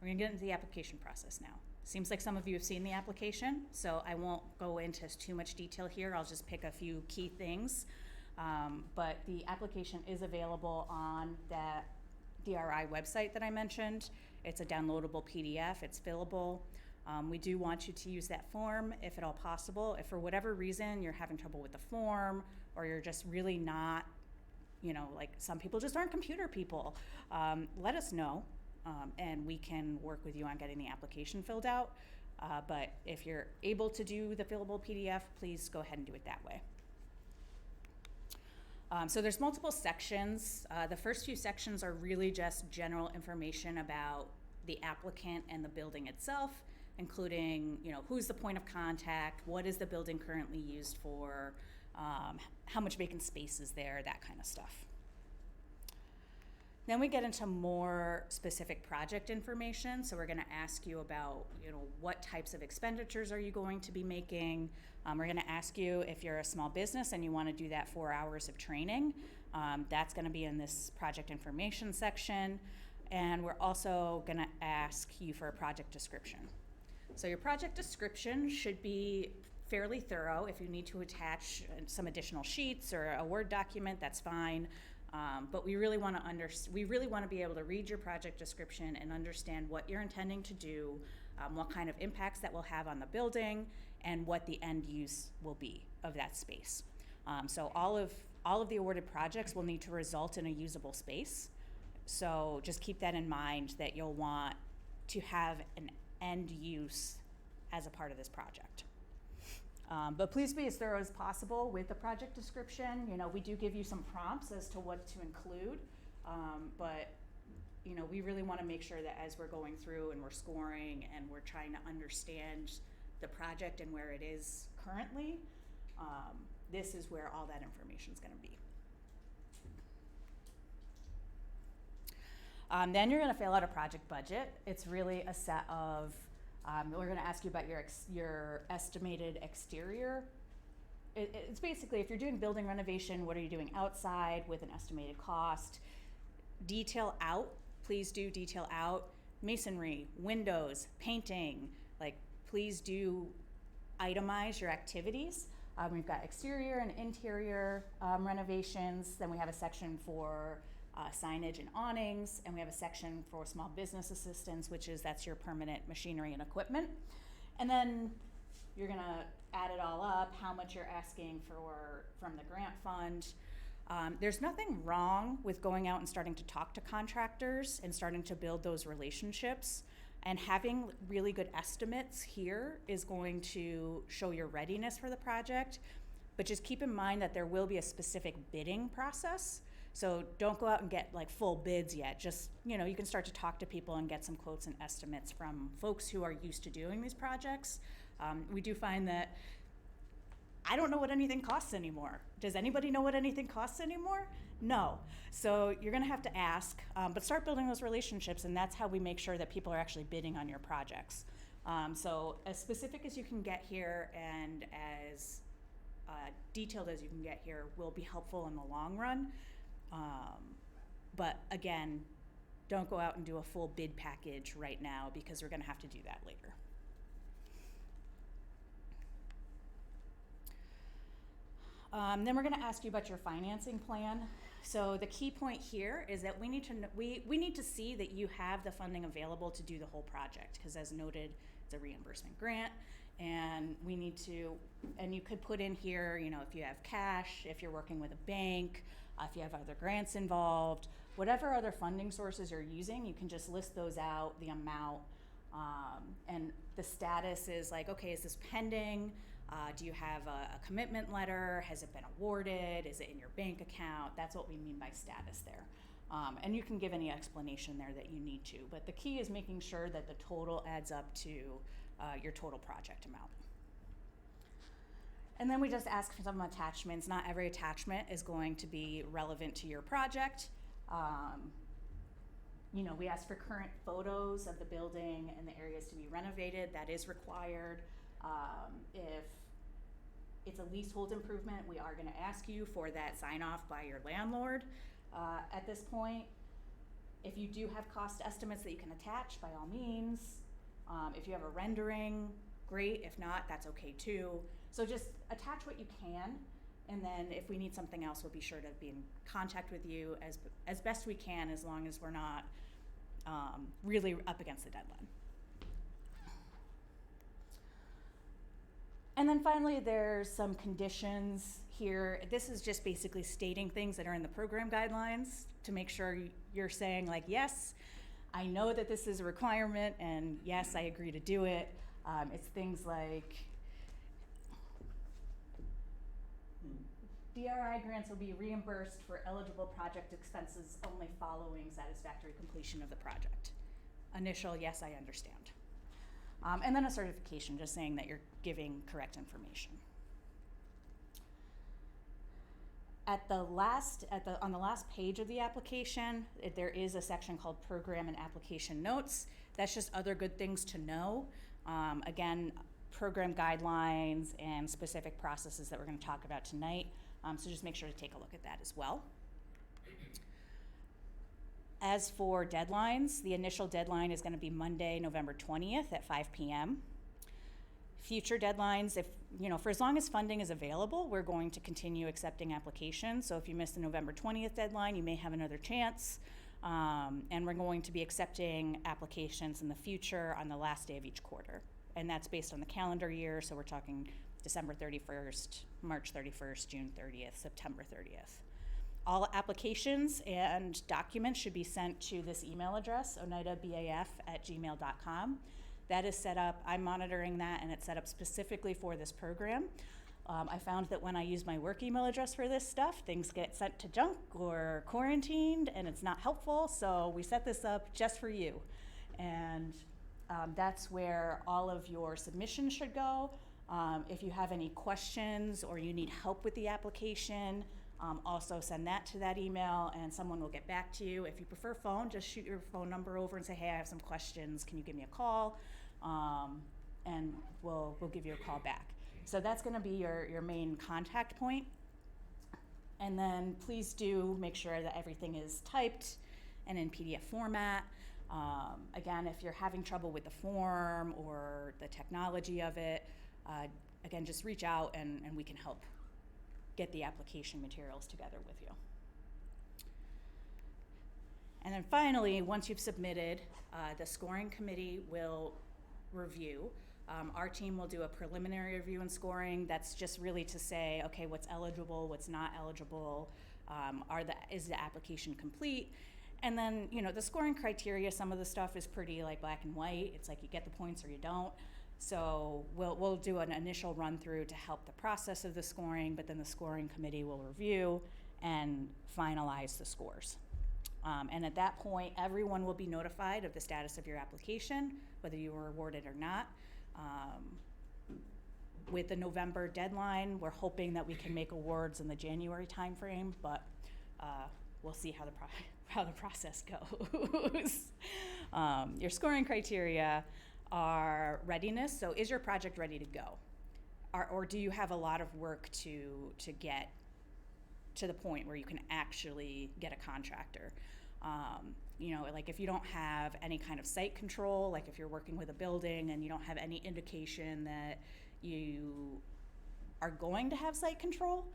We're gonna get into the application process now. Seems like some of you have seen the application, so I won't go into too much detail here. I'll just pick a few key things. But the application is available on that DRI website that I mentioned. It's a downloadable PDF, it's fillable. We do want you to use that form if at all possible. If for whatever reason you're having trouble with the form, or you're just really not, like some people just aren't computer people, let us know, and we can work with you on getting the application filled out. But if you're able to do the fillable PDF, please go ahead and do it that way. So there's multiple sections. The first few sections are really just general information about the applicant and the building itself, including, who's the point of contact, what is the building currently used for, how much vacant space is there, that kind of stuff. Then we get into more specific project information. So we're going to ask you about, what types of expenditures are you going to be making? We're going to ask you if you're a small business and you want to do that 4 hours of training. That's going to be in this project information section. And we're also going to ask you for a project description. So your project description should be fairly thorough. If you need to attach some additional sheets or a Word document, that's fine. But we really want to be able to read your project description and understand what you're intending to do, what kind of impacts that will have on the building, and what the end use will be of that space. So all of the awarded projects will need to result in a usable space. So just keep that in mind, that you'll want to have an end use as a part of this project. But please be as thorough as possible with the project description. We do give you some prompts as to what to include, but we really want to make sure that as we're going through and we're scoring and we're trying to understand the project and where it is currently, this is where all that information is going to be. Then you're going to fill out a project budget. It's really a set of we're going to ask you about your estimated exterior. It's basically, if you're doing building renovation, what are you doing outside with an estimated cost? Detail out, please do detail out. Masonry, windows, painting, please do itemize your activities. We've got exterior and interior renovations. Then we have a section for signage and awnings, and we have a section for small business assistance, that's your permanent machinery and equipment. And then you're gonna add it all up, how much you're asking from the grant fund. There's nothing wrong with going out and starting to talk to contractors and starting to build those relationships. And having really good estimates here is going to show your readiness for the project. But just keep in mind that there will be a specific bidding process. So don't go out and get full bids yet. Just, you can start to talk to people and get some quotes and estimates from folks who are used to doing these projects. We do find that I don't know what anything costs anymore. Does anybody know what anything costs anymore? No. So you're going to have to ask, but start building those relationships, and that's how we make sure that people are actually bidding on your projects. So as specific as you can get here and as detailed as you can get here will be helpful in the long run. But again, don't go out and do a full bid package right now, because we're going to have to do that later. Then we're going to ask you about your financing plan. So the key point here is that we need to see that you have the funding available to do the whole project, because as noted, it's a reimbursement grant, and you could put in here, if you have cash, if you're working with a bank, if you have other grants involved, whatever other funding sources you're using, you can just list those out, the amount, and the status is okay, is this pending? Do you have a commitment letter? Has it been awarded? Is it in your bank account? That's what we mean by status there. And you can give any explanation there that you need to, but the key is making sure that the total adds up to your total project amount. And then we just ask for some attachments. Not every attachment is going to be relevant to your project. We ask for current photos of the building and the areas to be renovated. That is required. If it's a leasehold improvement, we are going to ask you for that sign off by your landlord at this point. If you do have cost estimates that you can attach, by all means. If you have a rendering, great. If not, that's okay too. So just attach what you can, and then if we need something else, we'll be sure to be in contact with you as best we can, as long as we're not really up against the deadline. And then finally, there's some conditions here. This is just basically stating things that are in the program guidelines to make sure you're saying, like, yes, I know that this is a requirement, and yes, I agree to do it. It's things like DRI grants will be reimbursed for eligible project expenses only following satisfactory completion of the project. Initial, yes, I understand. And then a certification, just saying that you're giving correct information. On the last page of the application, there is a section called Program and Application Notes. That's just other good things to know. Again, program guidelines and specific processes that we're going to talk about tonight. So just make sure to take a look at that as well. As for deadlines, the initial deadline is going to be Monday, November 20th at 5 p.m. Future deadlines, for as long as funding is available, we're going to continue accepting applications. So if you miss the November 20th deadline, you may have another chance. And we're going to be accepting applications in the future on the last day of each quarter. And that's based on the calendar year, so we're talking December 31st, March 31st, June 30th, September 30th. All applications and documents should be sent to this email address, oneidabaf@gmail.com. That is set up, I'm monitoring that, and it's set up specifically for this program. I found that when I use my work email address for this stuff, things get sent to junk or quarantined, and it's not helpful, so we set this up just for you. And that's where all of your submissions should go. If you have any questions or you need help with the application, also send that to that email and someone will get back to you. If you prefer phone, just shoot your phone number over and say, hey, I have some questions, can you give me a call? And we'll give you a call back. So that's gonna be your main contact point. And then please do make sure that everything is typed and in PDF format. Again, if you're having trouble with the form or the technology of it, again, just reach out and we can help get the application materials together with you. And then finally, once you've submitted, the scoring committee will review. Our team will do a preliminary review and scoring. That's just really to say, okay, what's eligible, what's not eligible, is the application complete? And then, the scoring criteria, some of the stuff is pretty like black and white. It's like you get the points or you don't. So we'll do an initial run through to help the process of the scoring, but then the scoring committee will review and finalize the scores. And at that point, everyone will be notified of the status of your application, whether you were awarded or not. With the November deadline, we're hoping that we can make awards in the January timeframe, but we'll see how the process goes. Your scoring criteria are readiness. So is your project ready to go? Or do you have a lot of work to get to the point where you can actually get a contractor? Like if you don't have any kind of site control, like if you're working with a building and you don't have any indication that you are going to have site control,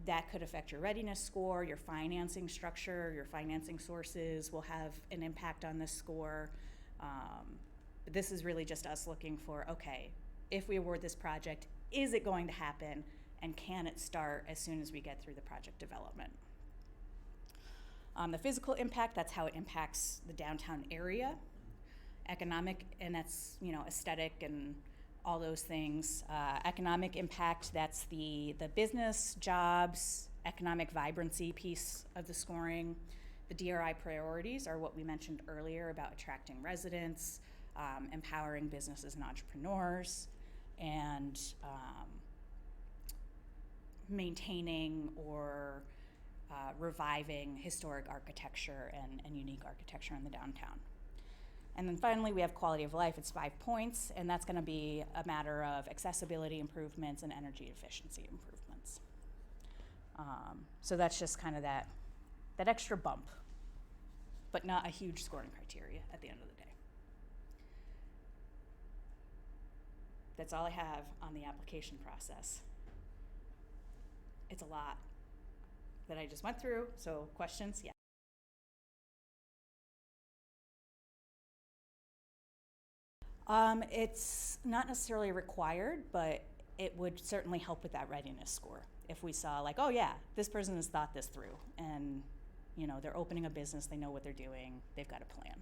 that could affect your readiness score, your financing structure, your financing sources will have an impact on this score. But this is really just us looking for, okay, if we award this project, is it going to happen, and can it start as soon as we get through the project development? The physical impact, that's how it impacts the downtown area. Economic, and that's, aesthetic and all those things. Economic impact, that's the business, jobs, economic vibrancy piece of the scoring. The DRI priorities are what we mentioned earlier about attracting residents, empowering businesses and entrepreneurs, and maintaining or reviving historic architecture and unique architecture in the downtown. And then finally, we have quality of life. It's 5 points, and that's going to be a matter of accessibility improvements and energy efficiency improvements. So that's just kind of that extra bump. but not a huge scoring criteria at the end of the day. That's all I have on the application process. It's a lot that I just went through, so questions? Yeah. It's not necessarily required, but it would certainly help with that readiness score. If we saw like, oh yeah, this person has thought this through and, you know, they're opening a business, they know what they're doing, they've got a plan.